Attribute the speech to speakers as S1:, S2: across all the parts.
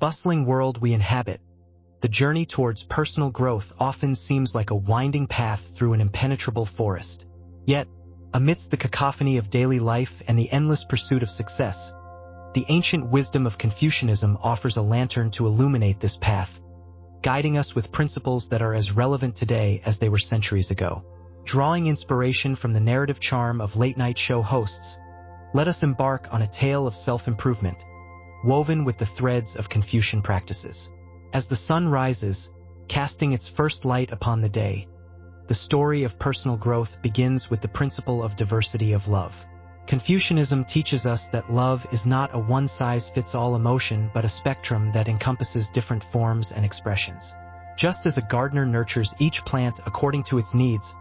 S1: bustling world we inhabit, the journey towards personal growth often seems like a winding path through an impenetrable forest. Yet, amidst the cacophony of daily life and the endless pursuit of success, the ancient wisdom of Confucianism offers a lantern to illuminate this path, guiding us with principles that are as relevant today as they were centuries ago. Drawing inspiration from the narrative charm of late-night show hosts, let us embark on a tale of self-improvement, woven with the threads of Confucian practices. As the sun rises, casting its first light upon the day, the story of personal growth begins with the principle of diversity of love. Confucianism teaches us that love is not a one-size-fits-all emotion but a spectrum that encompasses different forms and expressions. Just as a gardener nurtures each plant according to its needs,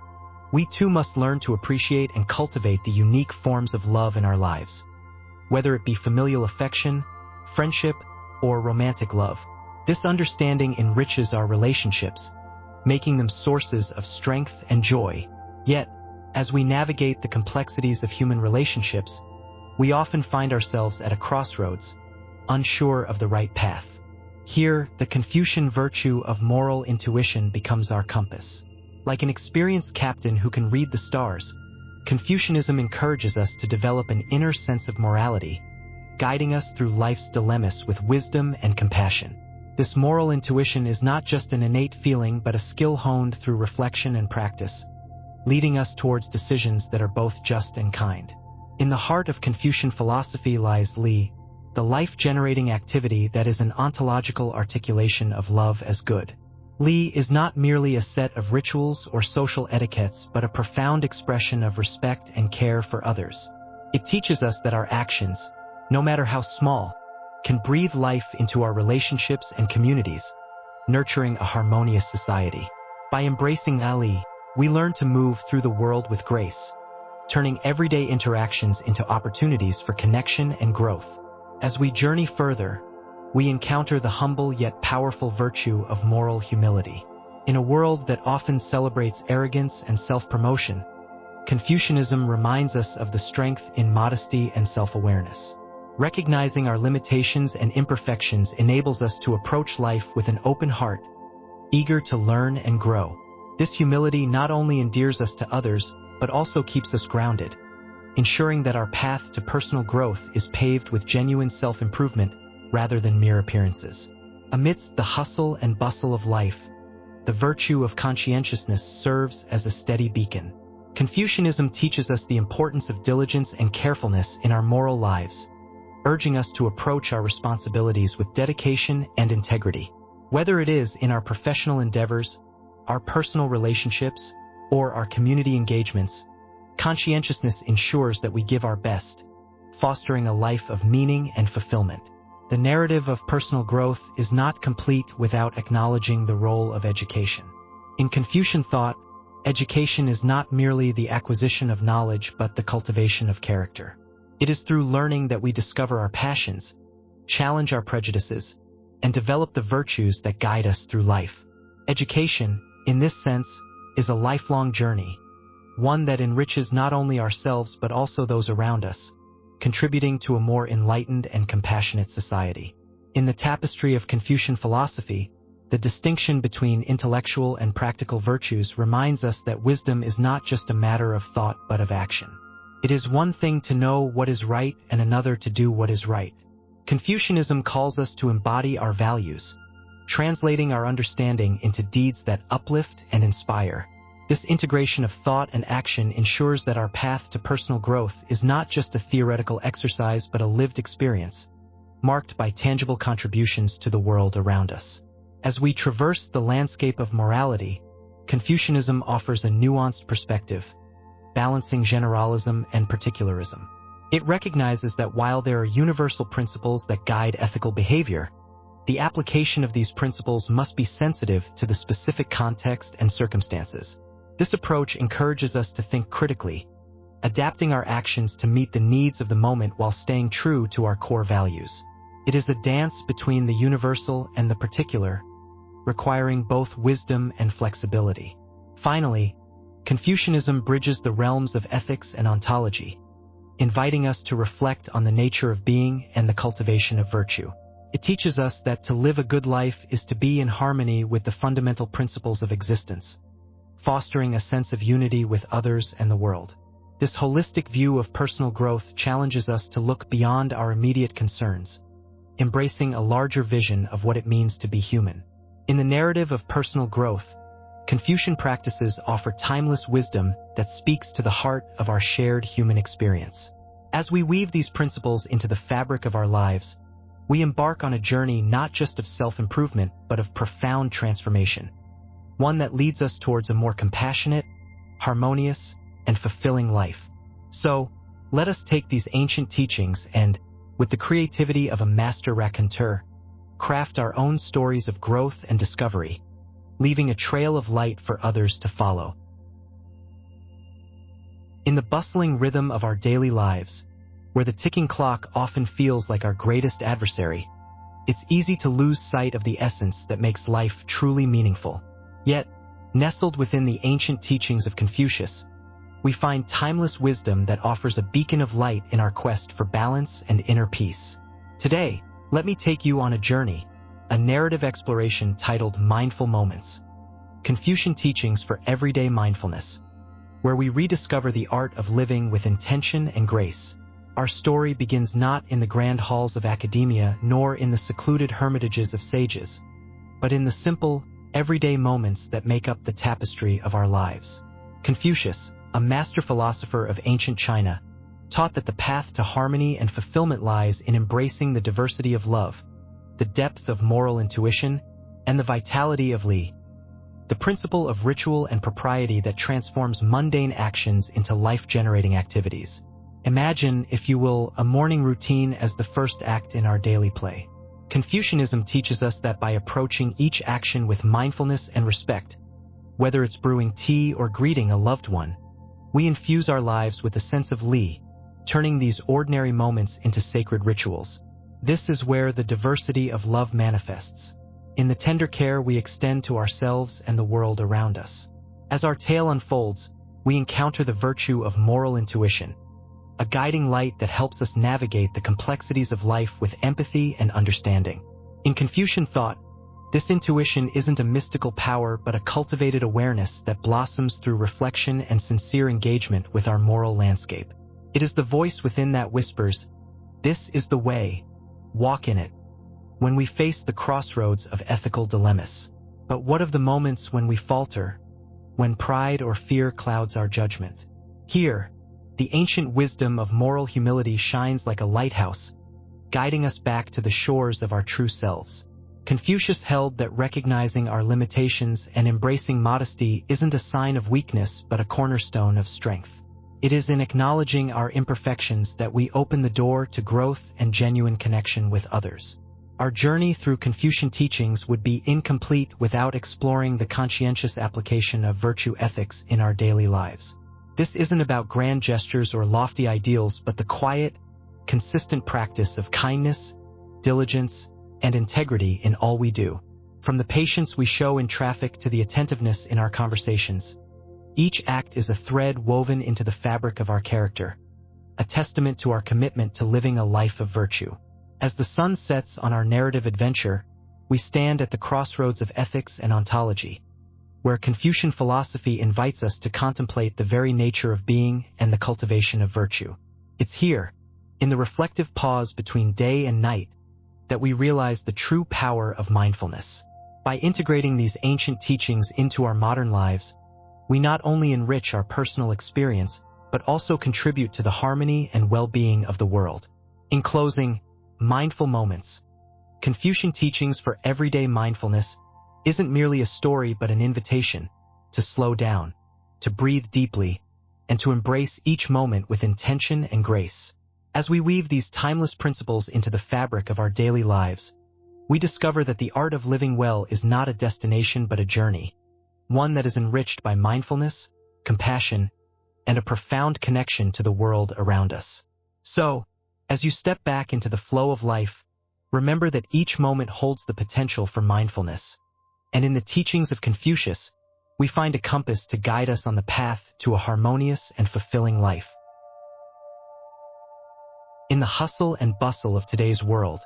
S1: we too must learn to appreciate and cultivate the unique forms of love in our lives. Whether it be familial affection, friendship, or romantic love, this understanding enriches our relationships, making them sources of strength and joy. Yet, as we navigate the complexities of human relationships, we often find ourselves at a crossroads, unsure of the right path. Here, the Confucian virtue of moral intuition becomes our compass. Like an experienced captain who can read the stars, Confucianism encourages us to develop an inner sense of morality, guiding us through life's dilemmas with wisdom and compassion. This moral intuition is not just an innate feeling but a skill honed through reflection and practice, leading us towards decisions that are both just and kind. In the heart of Confucian philosophy lies Li, the life-generating activity that is an ontological articulation of love as good. Li is not merely a set of rituals or social etiquettes but a profound expression of respect and care for others. It teaches us that our actions, no matter how small, can breathe life into our relationships and communities, nurturing a harmonious society. By embracing Ali, we learn to move through the world with grace, turning everyday interactions into opportunities for connection and growth. As we journey further, we encounter the humble yet powerful virtue of moral humility. In a world that often celebrates arrogance and self-promotion, Confucianism reminds us of the strength in modesty and self-awareness. Recognizing our limitations and imperfections enables us to approach life with an open heart, eager to learn and grow. This humility not only endears us to others, but also keeps us grounded, ensuring that our path to personal growth is paved with genuine self-improvement rather than mere appearances. Amidst the hustle and bustle of life, the virtue of conscientiousness serves as a steady beacon. Confucianism teaches us the importance of diligence and carefulness in our moral lives, urging us to approach our responsibilities with dedication and integrity. Whether it is in our professional endeavors, our personal relationships, or our community engagements, conscientiousness ensures that we give our best, fostering a life of meaning and fulfillment. The narrative of personal growth is not complete without acknowledging the role of education. In Confucian thought, education is not merely the acquisition of knowledge but the cultivation of character. It is through learning that we discover our passions, challenge our prejudices, and develop the virtues that guide us through life. Education, in this sense, is a lifelong journey, one that enriches not only ourselves but also those around us, contributing to a more enlightened and compassionate society. In the tapestry of Confucian philosophy, the distinction between intellectual and practical virtues reminds us that wisdom is not just a matter of thought but of action. It is one thing to know what is right and another to do what is right. Confucianism calls us to embody our values, translating our understanding into deeds that uplift and inspire. This integration of thought and action ensures that our path to personal growth is not just a theoretical exercise but a lived experience, marked by tangible contributions to the world around us. As we traverse the landscape of morality, Confucianism offers a nuanced perspective, balancing generalism and particularism. It recognizes that while there are universal principles that guide ethical behavior, the application of these principles must be sensitive to the specific context and circumstances. This approach encourages us to think critically, adapting our actions to meet the needs of the moment while staying true to our core values. It is a dance between the universal and the particular, requiring both wisdom and flexibility. Finally, Confucianism bridges the realms of ethics and ontology, inviting us to reflect on the nature of being and the cultivation of virtue. It teaches us that to live a good life is to be in harmony with the fundamental principles of existence, fostering a sense of unity with others and the world. This holistic view of personal growth challenges us to look beyond our immediate concerns, embracing a larger vision of what it means to be human. In the narrative of personal growth, Confucian practices offer timeless wisdom that speaks to the heart of our shared human experience. As we weave these principles into the fabric of our lives, we embark on a journey not just of self-improvement, but of profound transformation, one that leads us towards a more compassionate, harmonious, and fulfilling life. So, let us take these ancient teachings and, with the creativity of a master raconteur, craft our own stories of growth and discovery, leaving a trail of light for others to follow. In the bustling rhythm of our daily lives, where the ticking clock often feels like our greatest adversary, it's easy to lose sight of the essence that makes life truly meaningful. Yet, nestled within the ancient teachings of Confucius, we find timeless wisdom that offers a beacon of light in our quest for balance and inner peace. Today, let me take you on a journey, a narrative exploration titled Mindful Moments, Confucian Teachings for Everyday Mindfulness, where we rediscover the art of living with intention and grace. Our story begins not in the grand halls of academia nor in the secluded hermitages of sages, but in the simple, everyday moments that make up the tapestry of our lives. Confucius, a master philosopher of ancient China, taught that the path to harmony and fulfillment lies in embracing the diversity of love, the depth of moral intuition, and the vitality of Li, the principle of ritual and propriety that transforms mundane actions into life-generating activities. Imagine, if you will, a morning routine as the first act in our daily play. Confucianism teaches us that by approaching each action with mindfulness and respect, whether it's brewing tea or greeting a loved one, we infuse our lives with a sense of Li, turning these ordinary moments into sacred rituals. This is where the diversity of love manifests, in the tender care we extend to ourselves and the world around us. As our tale unfolds, we encounter the virtue of moral intuition, a guiding light that helps us navigate the complexities of life with empathy and understanding. In Confucian thought, this intuition isn't a mystical power but a cultivated awareness that blossoms through reflection and sincere engagement with our moral landscape. It is the voice within that whispers, "This is the way, walk in it," when we face the crossroads of ethical dilemmas. But what of the moments when we falter, when pride or fear clouds our judgment? Here, the ancient wisdom of moral humility shines like a lighthouse, guiding us back to the shores of our true selves. Confucius held that recognizing our limitations and embracing modesty isn't a sign of weakness but a cornerstone of strength. It is in acknowledging our imperfections that we open the door to growth and genuine connection with others. Our journey through Confucian teachings would be incomplete without exploring the conscientious application of virtue ethics in our daily lives. This isn't about grand gestures or lofty ideals, but the quiet, consistent practice of kindness, diligence, and integrity in all we do. From the patience we show in traffic to the attentiveness in our conversations, each act is a thread woven into the fabric of our character, a testament to our commitment to living a life of virtue. As the sun sets on our narrative adventure, we stand at the crossroads of ethics and ontology, where Confucian philosophy invites us to contemplate the very nature of being and the cultivation of virtue. It's here, in the reflective pause between day and night, that we realize the true power of mindfulness. By integrating these ancient teachings into our modern lives, we not only enrich our personal experience, but also contribute to the harmony and well-being of the world. In closing, Mindful Moments, Confucian Teachings for Everyday Mindfulness, isn't merely a story but an invitation to slow down, to breathe deeply, and to embrace each moment with intention and grace. As we weave these timeless principles into the fabric of our daily lives, we discover that the art of living well is not a destination but a journey, one that is enriched by mindfulness, compassion, and a profound connection to the world around us. So, as you step back into the flow of life, remember that each moment holds the potential for mindfulness, and in the teachings of Confucius, we find a compass to guide us on the path to a harmonious and fulfilling life. In the hustle and bustle of today's world,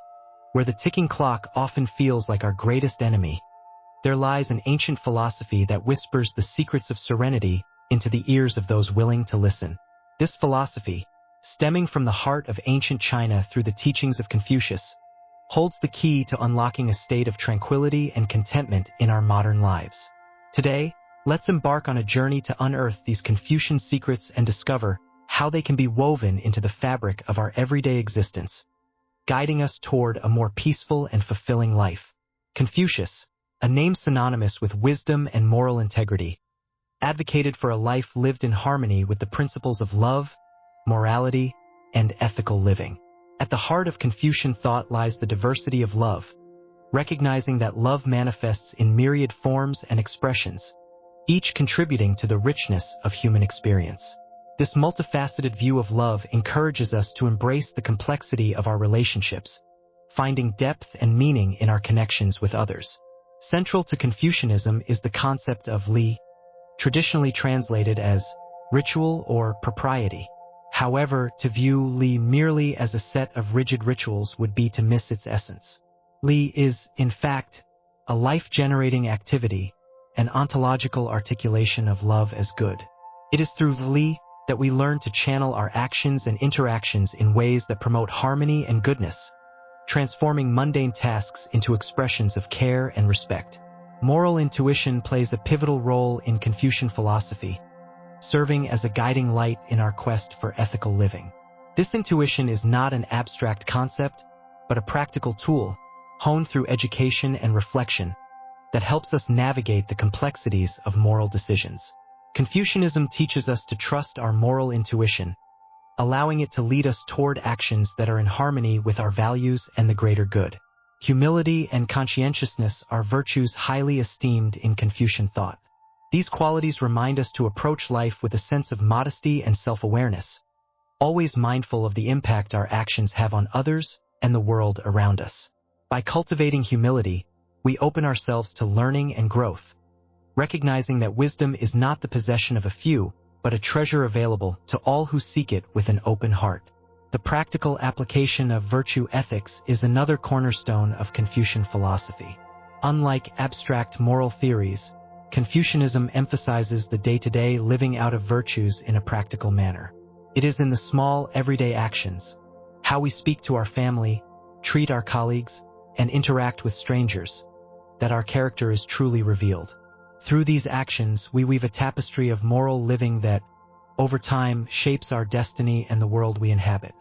S1: where the ticking clock often feels like our greatest enemy, there lies an ancient philosophy that whispers the secrets of serenity into the ears of those willing to listen. This philosophy, stemming from the heart of ancient China through the teachings of Confucius, holds the key to unlocking a state of tranquility and contentment in our modern lives. Today, let's embark on a journey to unearth these Confucian secrets and discover how they can be woven into the fabric of our everyday existence, guiding us toward a more peaceful and fulfilling life. Confucius, a name synonymous with wisdom and moral integrity, advocated for a life lived in harmony with the principles of love, morality, and ethical living. At the heart of Confucian thought lies the diversity of love, recognizing that love manifests in myriad forms and expressions, each contributing to the richness of human experience. This multifaceted view of love encourages us to embrace the complexity of our relationships, finding depth and meaning in our connections with others. Central to Confucianism is the concept of li, traditionally translated as ritual or propriety. However, to view li merely as a set of rigid rituals would be to miss its essence. Li is, in fact, a life-generating activity, an ontological articulation of love as good. It is through li that we learn to channel our actions and interactions in ways that promote harmony and goodness, transforming mundane tasks into expressions of care and respect. Moral intuition plays a pivotal role in Confucian philosophy, serving as a guiding light in our quest for ethical living. This intuition is not an abstract concept, but a practical tool, honed through education and reflection, that helps us navigate the complexities of moral decisions. Confucianism teaches us to trust our moral intuition, allowing it to lead us toward actions that are in harmony with our values and the greater good. Humility and conscientiousness are virtues highly esteemed in Confucian thought. These qualities remind us to approach life with a sense of modesty and self-awareness, always mindful of the impact our actions have on others and the world around us. By cultivating humility, we open ourselves to learning and growth, recognizing that wisdom is not the possession of a few, but a treasure available to all who seek it with an open heart. The practical application of virtue ethics is another cornerstone of Confucian philosophy. Unlike abstract moral theories, Confucianism emphasizes the day-to-day living out of virtues in a practical manner. It is in the small, everyday actions, how we speak to our family, treat our colleagues, and interact with strangers, that our character is truly revealed. Through these actions, we weave a tapestry of moral living that, over time, shapes our destiny and the world we inhabit.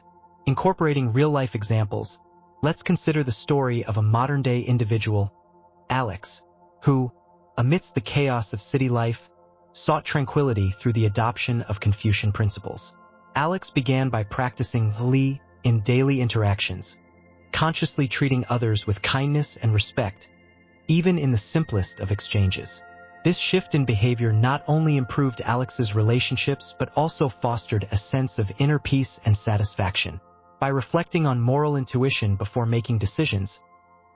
S1: Incorporating real-life examples, let's consider the story of a modern-day individual, Alex, who, amidst the chaos of city life, sought tranquility through the adoption of Confucian principles. Alex began by practicing li in daily interactions, consciously treating others with kindness and respect, even in the simplest of exchanges. This shift in behavior not only improved Alex's relationships but also fostered a sense of inner peace and satisfaction. By reflecting on moral intuition before making decisions,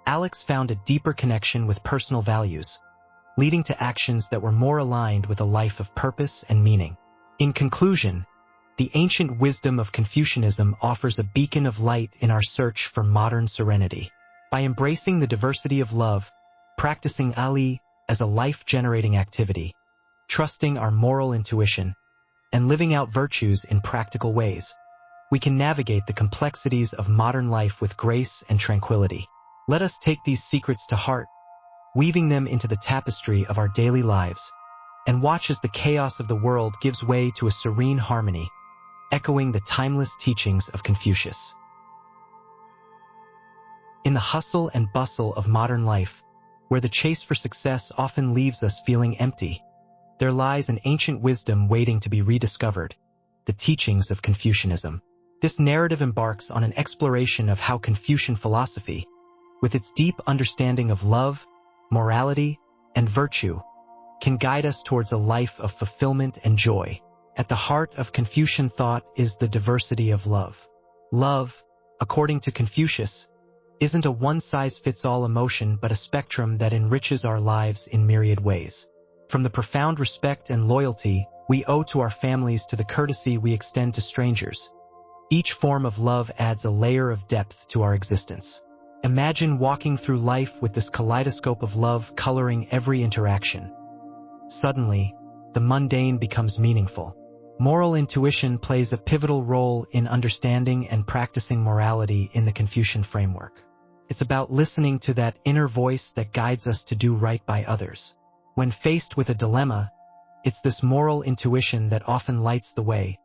S1: Alex found a deeper connection with personal values, leading to actions that were more aligned with a life of purpose and meaning. In conclusion, the ancient wisdom of Confucianism offers a beacon of light in our search for modern serenity. By embracing the diversity of love, practicing li as a life-generating activity, trusting our moral intuition, and living out virtues in practical ways, we can navigate the complexities of modern life with grace and tranquility. Let us take these secrets to heart, weaving them into the tapestry of our daily lives, and watch as the chaos of the world gives way to a serene harmony, echoing the timeless teachings of Confucius. In the hustle and bustle of modern life, where the chase for success often leaves us feeling empty, there lies an ancient wisdom waiting to be rediscovered, the teachings of Confucianism. This narrative embarks on an exploration of how Confucian philosophy, with its deep understanding of love, morality, and virtue, can guide us towards a life of fulfillment and joy. At the heart of Confucian thought is the diversity of love. Love, according to Confucius, isn't a one-size-fits-all emotion but a spectrum that enriches our lives in myriad ways. From the profound respect and loyalty we owe to our families to the courtesy we extend to strangers, each form of love adds a layer of depth to our existence. Imagine walking through life with this kaleidoscope of love coloring every interaction. Suddenly, the mundane becomes meaningful. Moral intuition plays a pivotal role in understanding and practicing morality in the Confucian framework. It's about listening to that inner voice that guides us to do right by others. When faced with a dilemma, it's this moral intuition that often lights the way,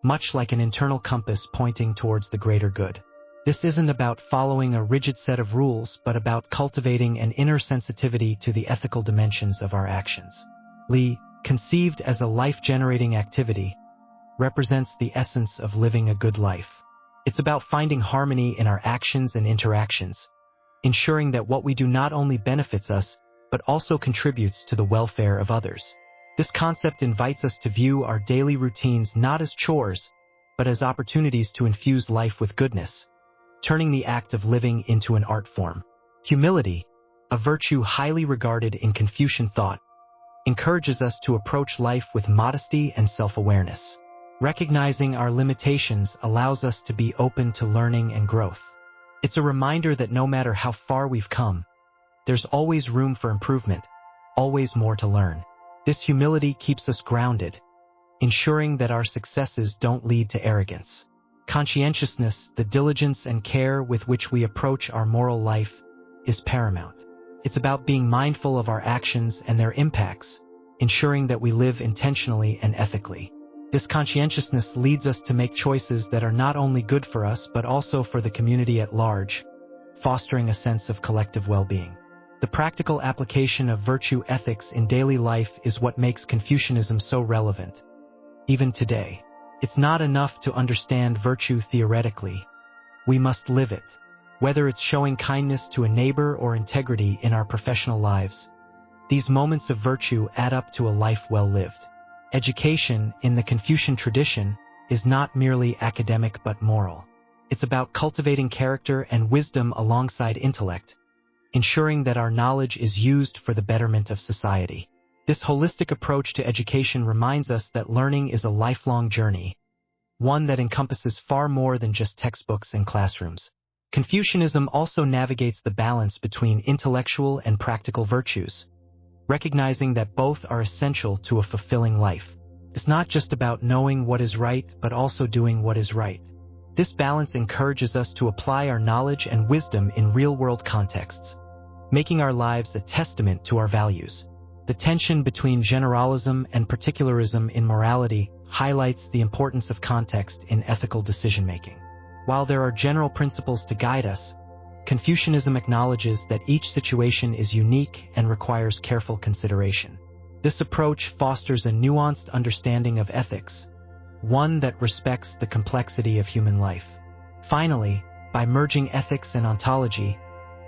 S1: much like an internal compass pointing towards the greater good. This isn't about following a rigid set of rules, but about cultivating an inner sensitivity to the ethical dimensions of our actions. Li, conceived as a life-generating activity, represents the essence of living a good life. It's about finding harmony in our actions and interactions, ensuring that what we do not only benefits us, but also contributes to the welfare of others. This concept invites us to view our daily routines not as chores, but as opportunities to infuse life with goodness, turning the act of living into an art form. Humility, a virtue highly regarded in Confucian thought, encourages us to approach life with modesty and self-awareness. Recognizing our limitations allows us to be open to learning and growth. It's a reminder that no matter how far we've come, there's always room for improvement, always more to learn. This humility keeps us grounded, ensuring that our successes don't lead to arrogance. Conscientiousness, the diligence and care with which we approach our moral life, is paramount. It's about being mindful of our actions and their impacts, ensuring that we live intentionally and ethically. This conscientiousness leads us to make choices that are not only good for us but also for the community at large, fostering a sense of collective well-being. The practical application of virtue ethics in daily life is what makes Confucianism so relevant. Even today, it's not enough to understand virtue theoretically. We must live it. Whether it's showing kindness to a neighbor or integrity in our professional lives, these moments of virtue add up to a life well lived. Education, in the Confucian tradition, is not merely academic but moral. It's about cultivating character and wisdom alongside intellect, ensuring that our knowledge is used for the betterment of society. This holistic approach to education reminds us that learning is a lifelong journey, one that encompasses far more than just textbooks and classrooms. Confucianism also navigates the balance between intellectual and practical virtues, recognizing that both are essential to a fulfilling life. It's not just about knowing what is right, but also doing what is right. This balance encourages us to apply our knowledge and wisdom in real-world contexts, making our lives a testament to our values. The tension between generalism and particularism in morality highlights the importance of context in ethical decision-making. While there are general principles to guide us, Confucianism acknowledges that each situation is unique and requires careful consideration. This approach fosters a nuanced understanding of ethics, one that respects the complexity of human life. Finally, by merging ethics and ontology,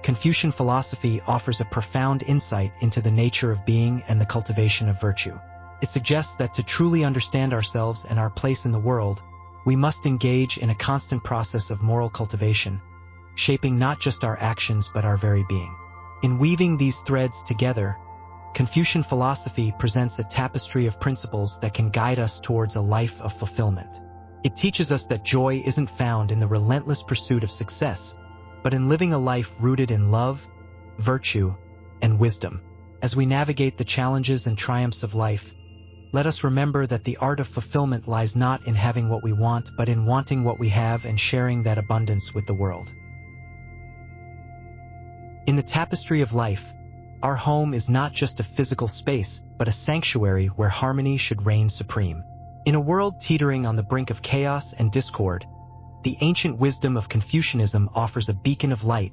S1: Confucian philosophy offers a profound insight into the nature of being and the cultivation of virtue. It suggests that to truly understand ourselves and our place in the world, we must engage in a constant process of moral cultivation, shaping not just our actions but our very being. In weaving these threads together, Confucian philosophy presents a tapestry of principles that can guide us towards a life of fulfillment. It teaches us that joy isn't found in the relentless pursuit of success, but in living a life rooted in love, virtue, and wisdom. As we navigate the challenges and triumphs of life, let us remember that the art of fulfillment lies not in having what we want, but in wanting what we have and sharing that abundance with the world. In the tapestry of life, our home is not just a physical space, but a sanctuary where harmony should reign supreme. In a world teetering on the brink of chaos and discord, the ancient wisdom of Confucianism offers a beacon of light,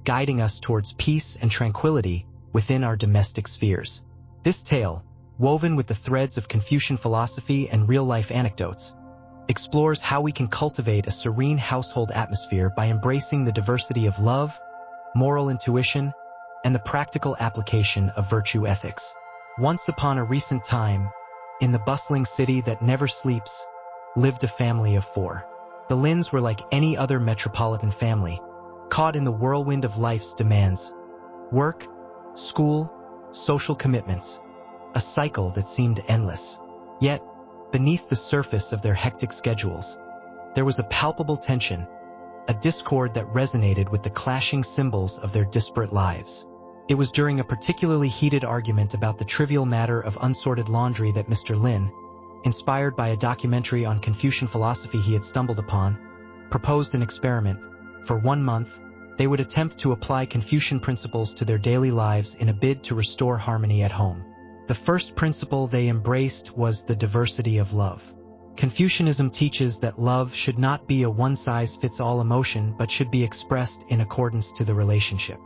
S1: guiding us towards peace and tranquility within our domestic spheres. This tale, woven with the threads of Confucian philosophy and real-life anecdotes, explores how we can cultivate a serene household atmosphere by embracing the diversity of love, moral intuition, and the practical application of virtue ethics. Once upon a recent time, in the bustling city that never sleeps, lived a family of 4. The Lins were like any other metropolitan family, caught in the whirlwind of life's demands. Work, school, social commitments, a cycle that seemed endless. Yet, beneath the surface of their hectic schedules, there was a palpable tension, a discord that resonated with the clashing symbols of their disparate lives. It was during a particularly heated argument about the trivial matter of unsorted laundry that Mr. Lin, inspired by a documentary on Confucian philosophy he had stumbled upon, proposed an experiment. For 1 month, they would attempt to apply Confucian principles to their daily lives in a bid to restore harmony at home. The first principle they embraced was the diversity of love. Confucianism teaches that love should not be a one-size-fits-all emotion but should be expressed in accordance to the relationship.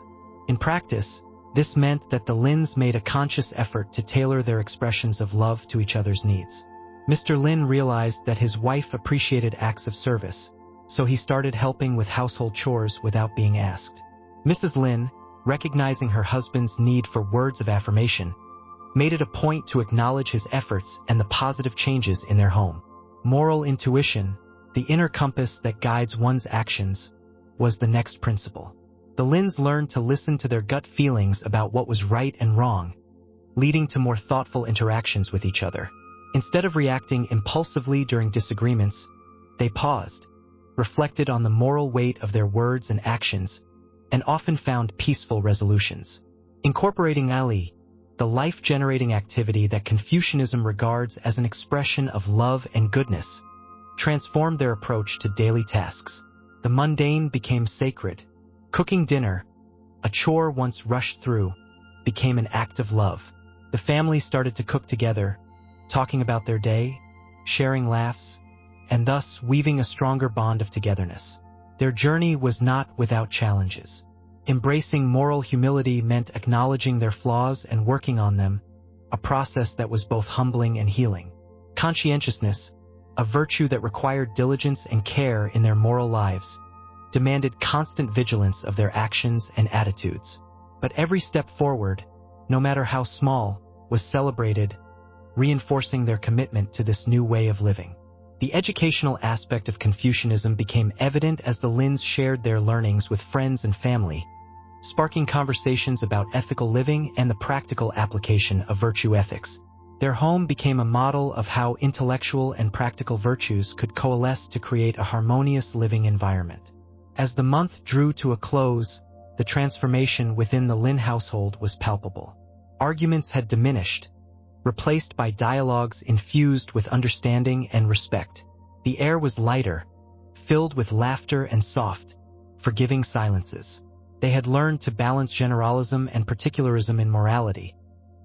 S1: In practice, this meant that the Lins made a conscious effort to tailor their expressions of love to each other's needs. Mr. Lin realized that his wife appreciated acts of service, so he started helping with household chores without being asked. Mrs. Lin, recognizing her husband's need for words of affirmation, made it a point to acknowledge his efforts and the positive changes in their home. Moral intuition, the inner compass that guides one's actions, was the next principle. The Lins learned to listen to their gut feelings about what was right and wrong, leading to more thoughtful interactions with each other. Instead of reacting impulsively during disagreements, they paused, reflected on the moral weight of their words and actions, and often found peaceful resolutions. Incorporating Ali, the life-generating activity that Confucianism regards as an expression of love and goodness, transformed their approach to daily tasks. The mundane became sacred. Cooking dinner, a chore once rushed through, became an act of love. The family started to cook together, talking about their day, sharing laughs, and thus weaving a stronger bond of togetherness. Their journey was not without challenges. Embracing moral humility meant acknowledging their flaws and working on them, a process that was both humbling and healing. Conscientiousness, a virtue that required diligence and care in their moral lives, demanded constant vigilance of their actions and attitudes. But every step forward, no matter how small, was celebrated, reinforcing their commitment to this new way of living. The educational aspect of Confucianism became evident as the Lins shared their learnings with friends and family, sparking conversations about ethical living and the practical application of virtue ethics. Their home became a model of how intellectual and practical virtues could coalesce to create a harmonious living environment. As the month drew to a close, the transformation within the Lin household was palpable. Arguments had diminished, replaced by dialogues infused with understanding and respect. The air was lighter, filled with laughter and soft, forgiving silences. They had learned to balance generalism and particularism in morality,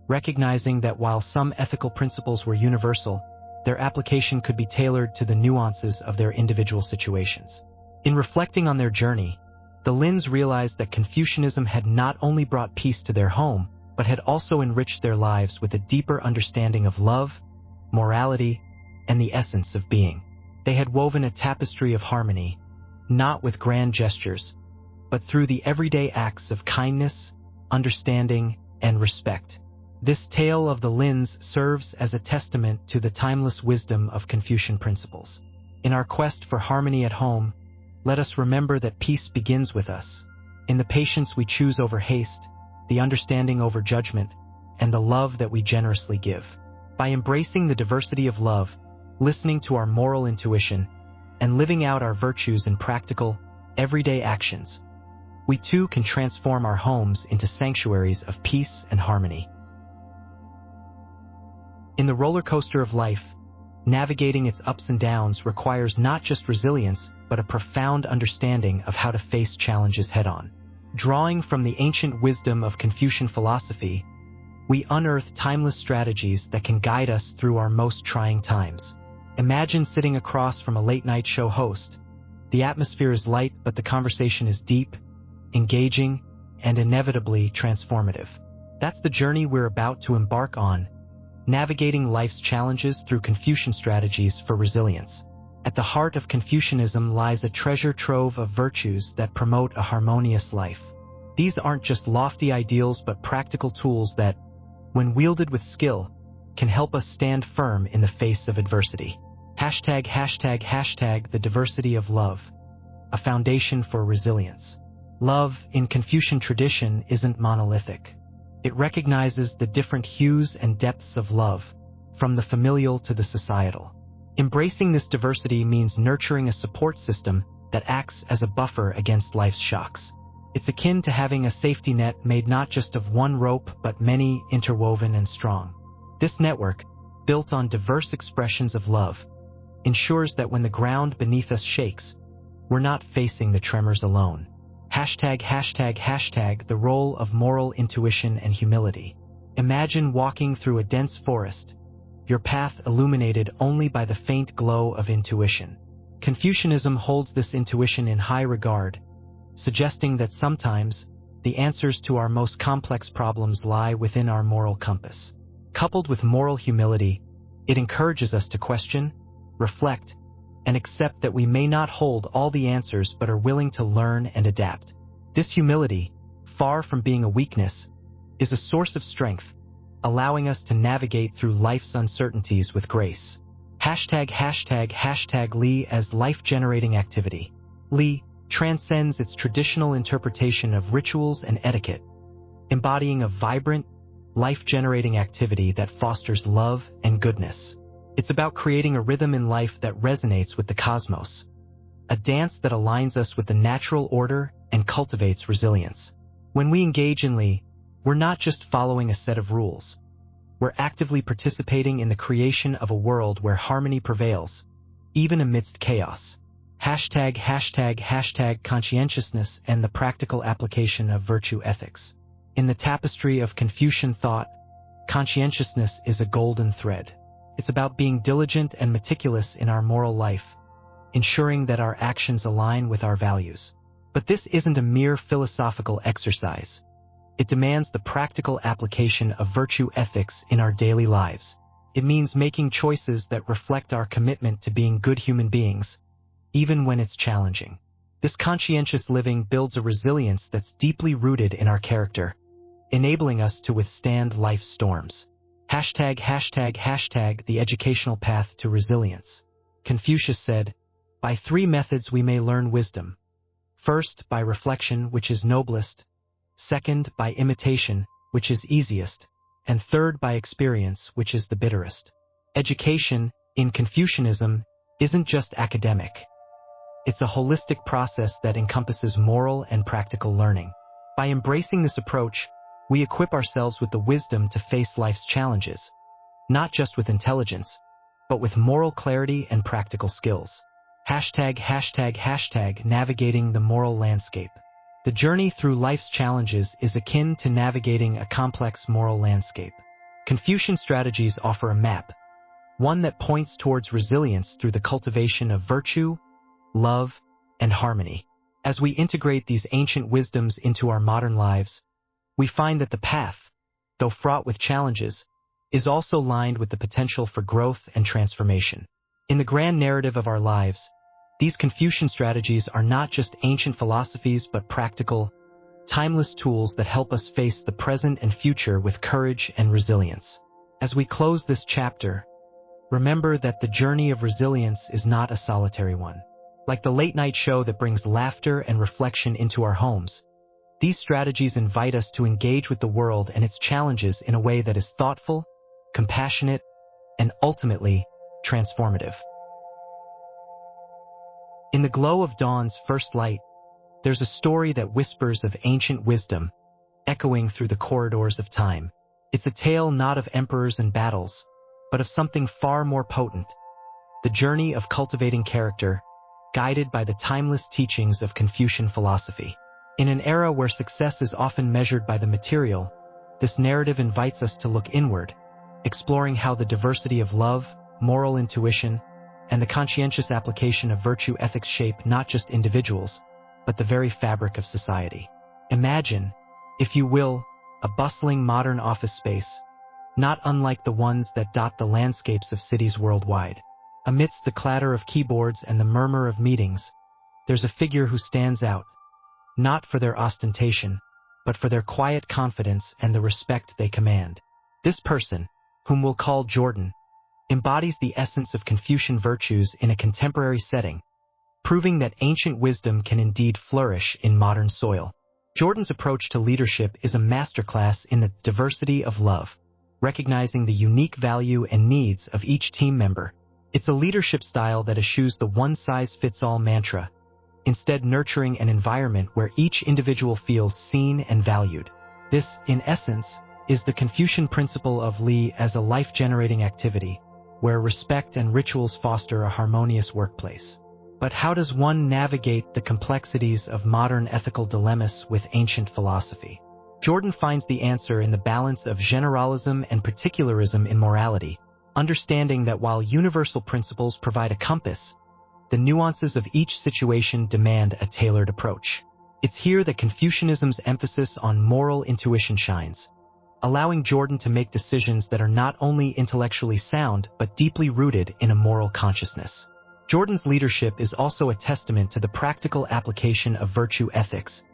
S1: recognizing that while some ethical principles were universal, their application could be tailored to the nuances of their individual situations. In reflecting on their journey, the Lins realized that Confucianism had not only brought peace to their home, but had also enriched their lives with a deeper understanding of love, morality, and the essence of being. They had woven a tapestry of harmony, not with grand gestures, but through the everyday acts of kindness, understanding, and respect. This tale of the Lins serves as a testament to the timeless wisdom of Confucian principles. In our quest for harmony at home, let us remember that peace begins with us, in the patience we choose over haste, the understanding over judgment, and the love that we generously give. By embracing the diversity of love, listening to our moral intuition, and living out our virtues in practical, everyday actions, we too can transform our homes into sanctuaries of peace and harmony. In the roller coaster of life, navigating its ups and downs requires not just resilience, but a profound understanding of how to face challenges head-on. Drawing from the ancient wisdom of Confucian philosophy, we unearth timeless strategies that can guide us through our most trying times. Imagine sitting across from a late-night show host. The atmosphere is light, but the conversation is deep, engaging, and inevitably transformative. That's the journey we're about to embark on, navigating life's challenges through Confucian strategies for resilience. At the heart of Confucianism lies a treasure trove of virtues that promote a harmonious life. These aren't just lofty ideals but practical tools that, when wielded with skill, can help us stand firm in the face of adversity. ####the diversity of love, a foundation for resilience. Love, in Confucian tradition, isn't monolithic. It recognizes the different hues and depths of love, from the familial to the societal. Embracing this diversity means nurturing a support system that acts as a buffer against life's shocks. It's akin to having a safety net made not just of one rope but many, interwoven and strong. This network, built on diverse expressions of love, ensures that when the ground beneath us shakes, we're not facing the tremors alone. ####The role of moral intuition and humility. Imagine walking through a dense forest, your path illuminated only by the faint glow of intuition. Confucianism holds this intuition in high regard, suggesting that sometimes the answers to our most complex problems lie within our moral compass. Coupled with moral humility, it encourages us to question, reflect, and accept that we may not hold all the answers but are willing to learn and adapt. This humility, far from being a weakness, is a source of strength, allowing us to navigate through life's uncertainties with grace. ###Li as life-generating activity. Li transcends its traditional interpretation of rituals and etiquette, embodying a vibrant, life-generating activity that fosters love and goodness. It's about creating a rhythm in life that resonates with the cosmos, a dance that aligns us with the natural order and cultivates resilience. When we engage in Li, we're not just following a set of rules. We're actively participating in the creation of a world where harmony prevails, even amidst chaos. ###Conscientiousness and the practical application of virtue ethics. In the tapestry of Confucian thought, conscientiousness is a golden thread. It's about being diligent and meticulous in our moral life, ensuring that our actions align with our values. But this isn't a mere philosophical exercise. It demands the practical application of virtue ethics in our daily lives. It means making choices that reflect our commitment to being good human beings, even when it's challenging. This conscientious living builds a resilience that's deeply rooted in our character, enabling us to withstand life's storms. ###The educational path to resilience. Confucius said, "By three methods we may learn wisdom. First, by reflection, which is noblest. Second, by imitation, which is easiest. And third, by experience, which is the bitterest." Education, in Confucianism, isn't just academic. It's a holistic process that encompasses moral and practical learning. By embracing this approach, we equip ourselves with the wisdom to face life's challenges, not just with intelligence, but with moral clarity and practical skills. ###Navigating the moral landscape. The journey through life's challenges is akin to navigating a complex moral landscape. Confucian strategies offer a map, one that points towards resilience through the cultivation of virtue, love, and harmony. As we integrate these ancient wisdoms into our modern lives, we find that the path, though fraught with challenges, is also lined with the potential for growth and transformation. In the grand narrative of our lives, these Confucian strategies are not just ancient philosophies but practical, timeless tools that help us face the present and future with courage and resilience. As we close this chapter, remember that the journey of resilience is not a solitary one. Like the late-night show that brings laughter and reflection into our homes, these strategies invite us to engage with the world and its challenges in a way that is thoughtful, compassionate, and ultimately transformative. In the glow of dawn's first light, there's a story that whispers of ancient wisdom, echoing through the corridors of time. It's a tale not of emperors and battles, but of something far more potent, the journey of cultivating character, guided by the timeless teachings of Confucian philosophy. In an era where success is often measured by the material, this narrative invites us to look inward, exploring how the diversity of love, moral intuition, and the conscientious application of virtue ethics shape not just individuals, but the very fabric of society. Imagine, if you will, a bustling modern office space, not unlike the ones that dot the landscapes of cities worldwide. Amidst the clatter of keyboards and the murmur of meetings, there's a figure who stands out, not for their ostentation, but for their quiet confidence and the respect they command. This person, whom we'll call Jordan, embodies the essence of Confucian virtues in a contemporary setting, proving that ancient wisdom can indeed flourish in modern soil. Jordan's approach to leadership is a masterclass in the diversity of love, recognizing the unique value and needs of each team member. It's a leadership style that eschews the one-size-fits-all mantra, instead nurturing an environment where each individual feels seen and valued. This, in essence, is the Confucian principle of Li as a life-generating activity, where respect and rituals foster a harmonious workplace. But how does one navigate the complexities of modern ethical dilemmas with ancient philosophy? Jordan finds the answer in the balance of generalism and particularism in morality, understanding that while universal principles provide a compass, the nuances of each situation demand a tailored approach. It's here that Confucianism's emphasis on moral intuition shines, allowing Jordan to make decisions that are not only intellectually sound but deeply rooted in a moral consciousness. Jordan's leadership is also a testament to the practical application of virtue ethics,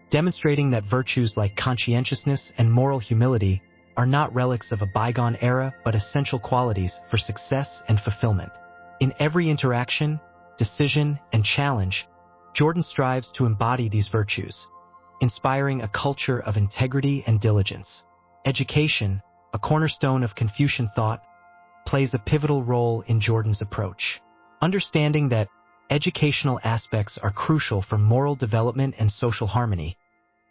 S1: demonstrating that virtues like conscientiousness and moral humility are not relics of a bygone era but essential qualities for success and fulfillment. In every interaction, decision, and challenge, Jordan strives to embody these virtues, inspiring a culture of integrity and diligence. Education, a cornerstone of Confucian thought, plays a pivotal role in Jordan's approach. Understanding that educational aspects are crucial for moral development and social harmony,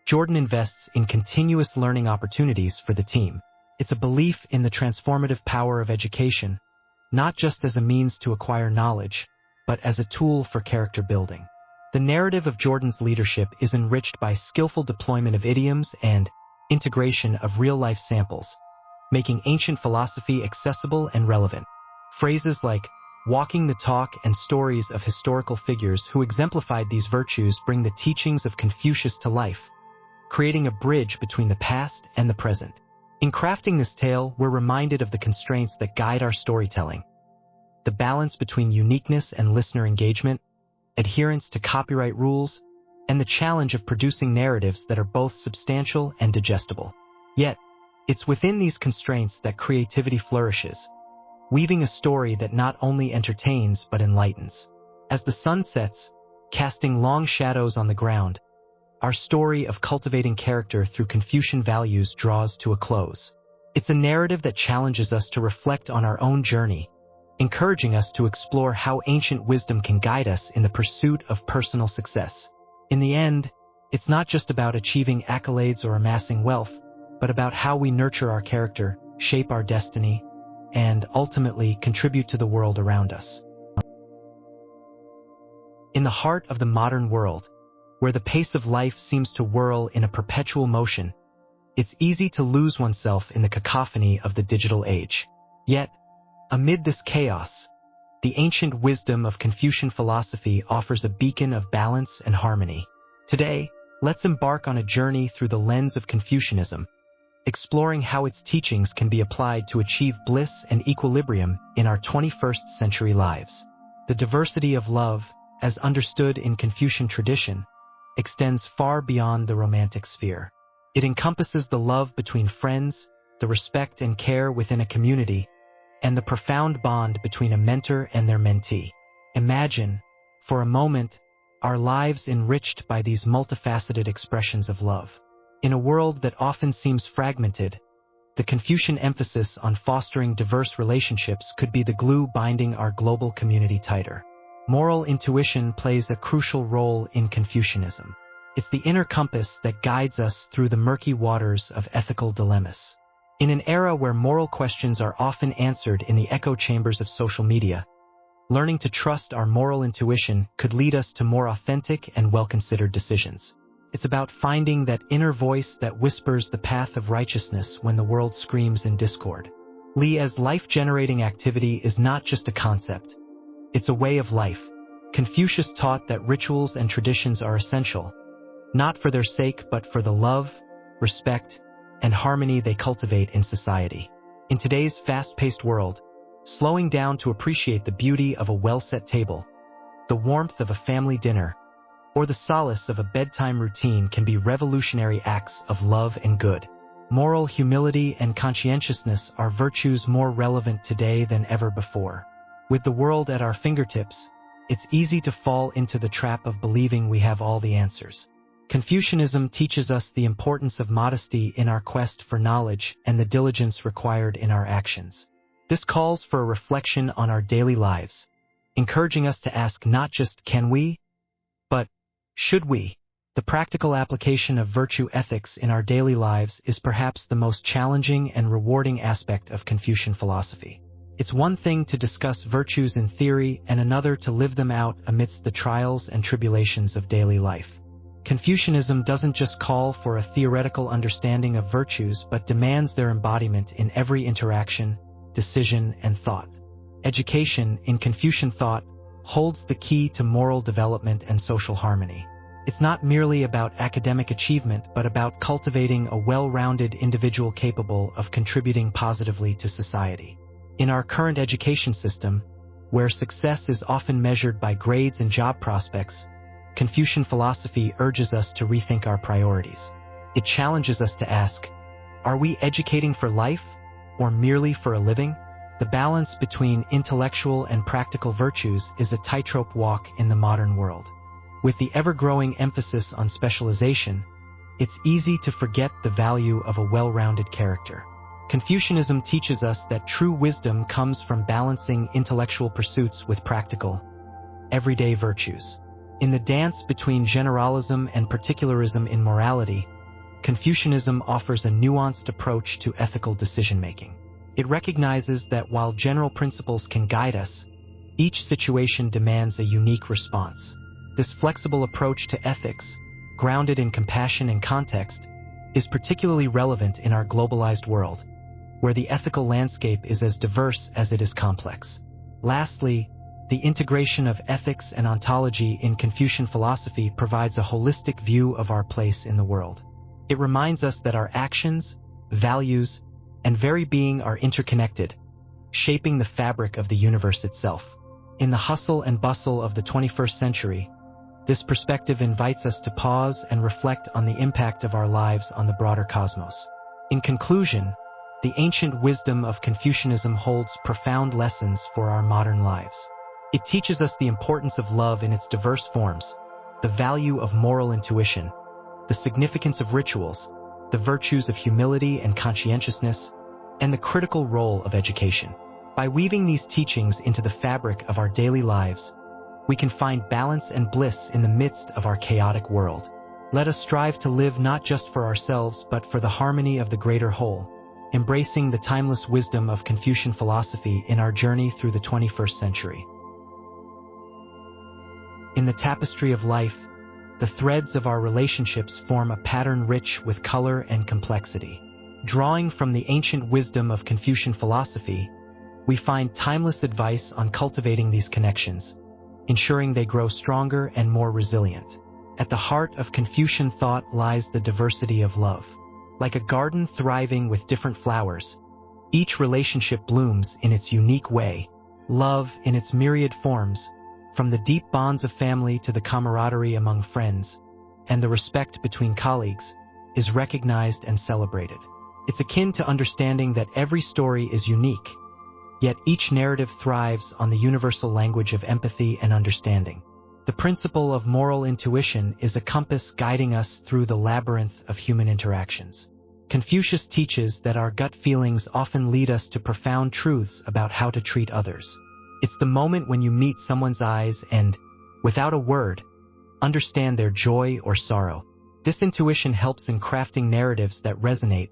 S1: Jordan invests in continuous learning opportunities for the team. It's a belief in the transformative power of education, not just as a means to acquire knowledge, but as a tool for character building. The narrative of Jordan's leadership is enriched by skillful deployment of idioms and integration of real-life samples, making ancient philosophy accessible and relevant. Phrases like walking the talk and stories of historical figures who exemplified these virtues bring the teachings of Confucius to life, creating a bridge between the past and the present. In crafting this tale, we're reminded of the constraints that guide our storytelling: the balance between uniqueness and listener engagement, adherence to copyright rules, and the challenge of producing narratives that are both substantial and digestible. Yet, it's within these constraints that creativity flourishes, weaving a story that not only entertains but enlightens. As the sun sets, casting long shadows on the ground, our story of cultivating character through Confucian values draws to a close. It's a narrative that challenges us to reflect on our own journey, encouraging us to explore how ancient wisdom can guide us in the pursuit of personal success. In the end, it's not just about achieving accolades or amassing wealth, but about how we nurture our character, shape our destiny, and ultimately contribute to the world around us. In the heart of the modern world, where the pace of life seems to whirl in a perpetual motion, it's easy to lose oneself in the cacophony of the digital age. Yet, amid this chaos, the ancient wisdom of Confucian philosophy offers a beacon of balance and harmony. Today, let's embark on a journey through the lens of Confucianism, exploring how its teachings can be applied to achieve bliss and equilibrium in our 21st century lives. The diversity of love, as understood in Confucian tradition, extends far beyond the romantic sphere. It encompasses the love between friends, the respect and care within a community, and the profound bond between a mentor and their mentee. Imagine, for a moment, our lives enriched by these multifaceted expressions of love. In a world that often seems fragmented, the Confucian emphasis on fostering diverse relationships could be the glue binding our global community tighter. Moral intuition plays a crucial role in Confucianism. It's the inner compass that guides us through the murky waters of ethical dilemmas. In an era where moral questions are often answered in the echo chambers of social media, learning to trust our moral intuition could lead us to more authentic and well-considered decisions. It's about finding that inner voice that whispers the path of righteousness when the world screams in discord. Li as life-generating activity is not just a concept. It's a way of life. Confucius taught that rituals and traditions are essential, not for their sake but for the love, respect, and harmony they cultivate in society. In today's fast-paced world, slowing down to appreciate the beauty of a well-set table, the warmth of a family dinner, or the solace of a bedtime routine can be revolutionary acts of love and good. Moral humility and conscientiousness are virtues more relevant today than ever before. With the world at our fingertips, it's easy to fall into the trap of believing we have all the answers. Confucianism teaches us the importance of modesty in our quest for knowledge and the diligence required in our actions. This calls for a reflection on our daily lives, encouraging us to ask not just can we, but Should we? The practical application of virtue ethics in our daily lives is perhaps the most challenging and rewarding aspect of Confucian philosophy. It's one thing to discuss virtues in theory and another to live them out amidst the trials and tribulations of daily life. Confucianism doesn't just call for a theoretical understanding of virtues but demands their embodiment in every interaction, decision, and thought. Education, in Confucian thought, holds the key to moral development and social harmony. It's not merely about academic achievement but about cultivating a well-rounded individual capable of contributing positively to society. In our current education system, where success is often measured by grades and job prospects, Confucian philosophy urges us to rethink our priorities. It challenges us to ask, are we educating for life or merely for a living? The balance between intellectual and practical virtues is a tightrope walk in the modern world. With the ever-growing emphasis on specialization, it's easy to forget the value of a well-rounded character. Confucianism teaches us that true wisdom comes from balancing intellectual pursuits with practical, everyday virtues. In the dance between generalism and particularism in morality, Confucianism offers a nuanced approach to ethical decision-making. It recognizes that while general principles can guide us, each situation demands a unique response. This flexible approach to ethics, grounded in compassion and context, is particularly relevant in our globalized world, where the ethical landscape is as diverse as it is complex. Lastly, the integration of ethics and ontology in Confucian philosophy provides a holistic view of our place in the world. It reminds us that our actions, values, and very being are interconnected, shaping the fabric of the universe itself. In the hustle and bustle of the 21st century, this perspective invites us to pause and reflect on the impact of our lives on the broader cosmos. In conclusion, the ancient wisdom of Confucianism holds profound lessons for our modern lives. It teaches us the importance of love in its diverse forms, the value of moral intuition, the significance of rituals, the virtues of humility and conscientiousness, and the critical role of education. By weaving these teachings into the fabric of our daily lives, we can find balance and bliss in the midst of our chaotic world. Let us strive to live not just for ourselves but for the harmony of the greater whole, embracing the timeless wisdom of Confucian philosophy in our journey through the 21st century. In the tapestry of life, the threads of our relationships form a pattern rich with color and complexity. Drawing from the ancient wisdom of Confucian philosophy, we find timeless advice on cultivating these connections, ensuring they grow stronger and more resilient. At the heart of Confucian thought lies the diversity of love. Like a garden thriving with different flowers, each relationship blooms in its unique way. Love, in its myriad forms, from the deep bonds of family to the camaraderie among friends, and the respect between colleagues, is recognized and celebrated. It's akin to understanding that every story is unique, yet each narrative thrives on the universal language of empathy and understanding. The principle of moral intuition is a compass guiding us through the labyrinth of human interactions. Confucius teaches that our gut feelings often lead us to profound truths about how to treat others. It's the moment when you meet someone's eyes and, without a word, understand their joy or sorrow. This intuition helps in crafting narratives that resonate,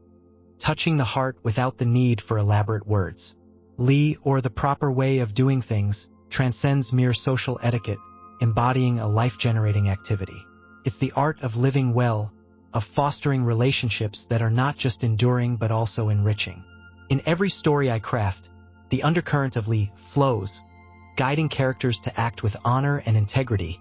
S1: touching the heart without the need for elaborate words. Li, or the proper way of doing things, transcends mere social etiquette, embodying a life-generating activity. It's the art of living well, of fostering relationships that are not just enduring but also enriching. In every story I craft, the undercurrent of Li flows, guiding characters to act with honor and integrity,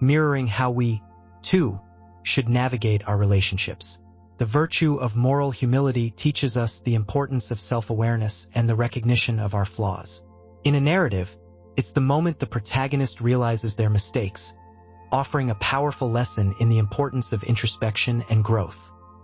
S1: mirroring how we, too, should navigate our relationships. The virtue of moral humility teaches us the importance of self-awareness and the recognition of our flaws. In a narrative, it's the moment the protagonist realizes their mistakes, offering a powerful lesson in the importance of introspection and growth.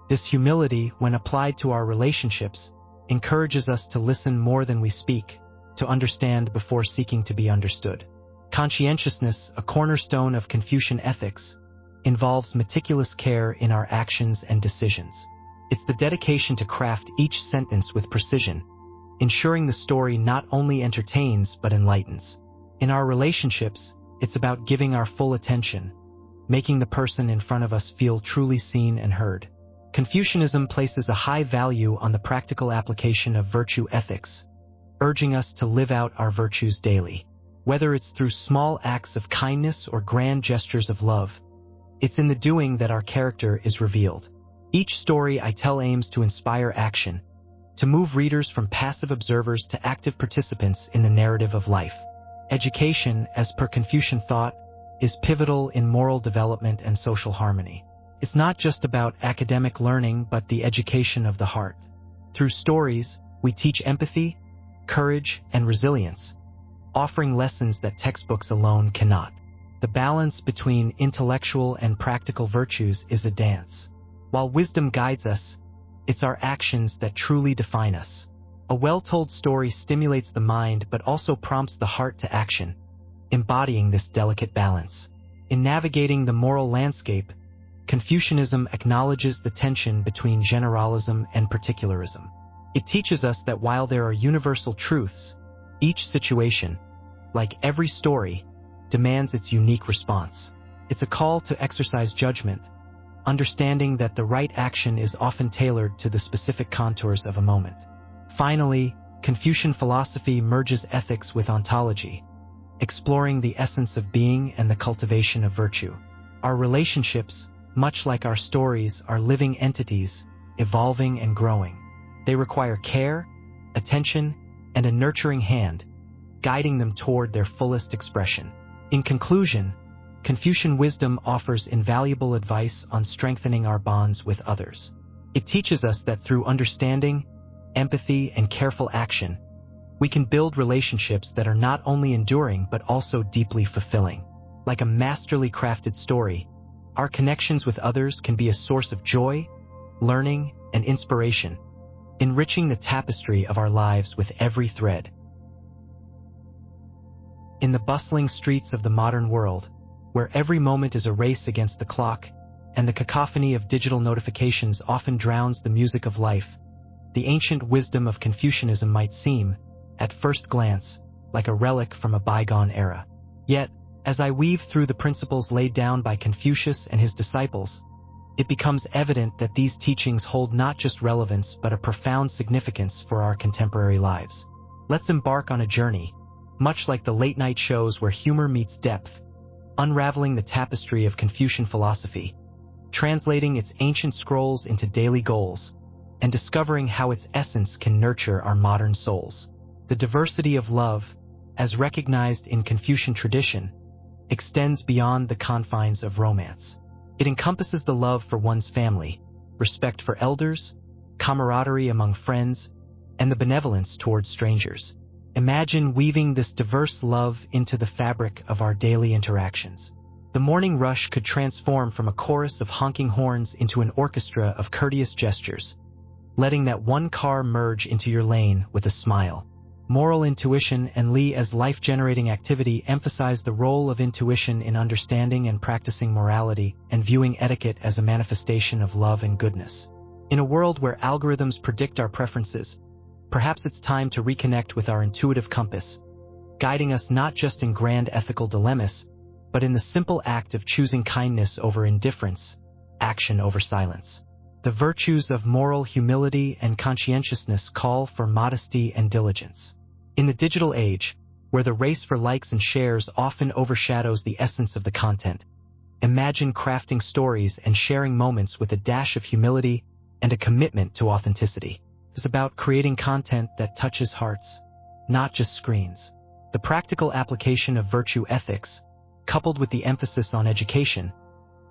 S1: This humility, when applied to our relationships, encourages us to listen more than we speak, to understand before seeking to be understood. Conscientiousness, a cornerstone of Confucian ethics, involves meticulous care in our actions and decisions. It's the dedication to craft each sentence with precision, ensuring the story not only entertains but enlightens. In our relationships, it's about giving our full attention, making the person in front of us feel truly seen and heard. Confucianism places a high value on the practical application of virtue ethics, urging us to live out our virtues daily. Whether it's through small acts of kindness or grand gestures of love, it's in the doing that our character is revealed. Each story I tell aims to inspire action, to move readers from passive observers to active participants in the narrative of life. Education, as per Confucian thought, is pivotal in moral development and social harmony. It's not just about academic learning, but the education of the heart. Through stories, we teach empathy, courage, and resilience, offering lessons that textbooks alone cannot. The balance between intellectual and practical virtues is a dance. While wisdom guides us, it's our actions that truly define us. A well-told story stimulates the mind but also prompts the heart to action, embodying this delicate balance. In navigating the moral landscape, Confucianism acknowledges the tension between generalism and particularism. It teaches us that while there are universal truths, each situation, like every story, demands its unique response. It's a call to exercise judgment, understanding that the right action is often tailored to the specific contours of a moment. Finally, Confucian philosophy merges ethics with ontology, exploring the essence of being and the cultivation of virtue. Our relationships, much like our stories, are living entities, evolving and growing. They require care, attention, and a nurturing hand, guiding them toward their fullest expression. In conclusion, Confucian wisdom offers invaluable advice on strengthening our bonds with others. It teaches us that through understanding, empathy, and careful action, we can build relationships that are not only enduring but also deeply fulfilling. Like a masterly crafted story, our connections with others can be a source of joy, learning, and inspiration, enriching the tapestry of our lives with every thread. In the bustling streets of the modern world, where every moment is a race against the clock, and the cacophony of digital notifications often drowns the music of life, the ancient wisdom of Confucianism might seem, at first glance, like a relic from a bygone era. Yet, as I weave through the principles laid down by Confucius and his disciples, it becomes evident that these teachings hold not just relevance but a profound significance for our contemporary lives. Let's embark on a journey, much like the late-night shows where humor meets depth, unraveling the tapestry of Confucian philosophy, translating its ancient scrolls into daily goals, and discovering how its essence can nurture our modern souls. The diversity of love, as recognized in Confucian tradition, extends beyond the confines of romance. It encompasses the love for one's family, respect for elders, camaraderie among friends, and the benevolence towards strangers. Imagine weaving this diverse love into the fabric of our daily interactions. The morning rush could transform from a chorus of honking horns into an orchestra of courteous gestures, letting that one car merge into your lane with a smile. Moral intuition and Li as life-generating activity emphasize the role of intuition in understanding and practicing morality and viewing etiquette as a manifestation of love and goodness. In a world where algorithms predict our preferences, perhaps it's time to reconnect with our intuitive compass, guiding us not just in grand ethical dilemmas, but in the simple act of choosing kindness over indifference, action over silence. The virtues of moral humility and conscientiousness call for modesty and diligence. In the digital age, where the race for likes and shares often overshadows the essence of the content, imagine crafting stories and sharing moments with a dash of humility and a commitment to authenticity. It's about creating content that touches hearts, not just screens. The practical application of virtue ethics, coupled with the emphasis on education,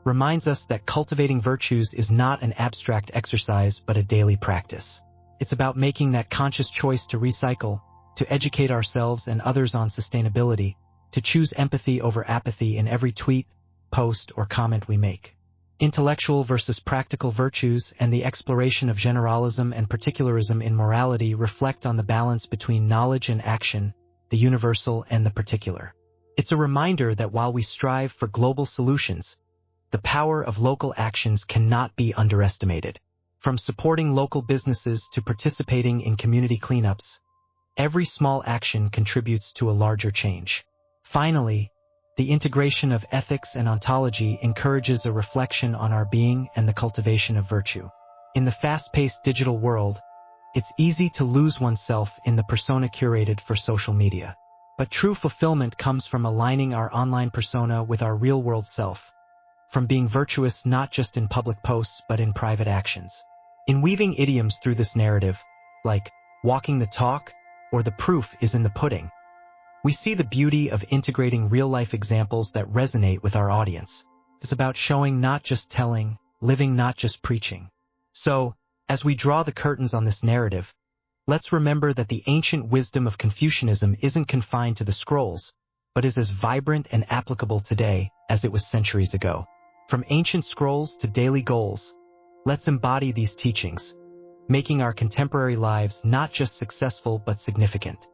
S1: reminds us that cultivating virtues is not an abstract exercise but a daily practice. It's about making that conscious choice to recycle, to educate ourselves and others on sustainability, to choose empathy over apathy in every tweet, post, or comment we make. Intellectual versus practical virtues and the exploration of generalism and particularism in morality reflect on the balance between knowledge and action, the universal and the particular. It's a reminder that while we strive for global solutions, the power of local actions cannot be underestimated. From supporting local businesses to participating in community cleanups, every small action contributes to a larger change. Finally, The integration of ethics and ontology encourages a reflection on our being and the cultivation of virtue. In the fast-paced digital world, it's easy to lose oneself in the persona curated for social media. But true fulfillment comes from aligning our online persona with our real-world self, from being virtuous not just in public posts but in private actions. In weaving idioms through this narrative, like walking the talk or the proof is in the pudding, we see the beauty of integrating real-life examples that resonate with our audience. It's about showing not just telling, living not just preaching. So, as we draw the curtains on this narrative, let's remember that the ancient wisdom of Confucianism isn't confined to the scrolls, but is as vibrant and applicable today as it was centuries ago. From ancient scrolls to daily goals, let's embody these teachings, making our contemporary lives not just successful but significant.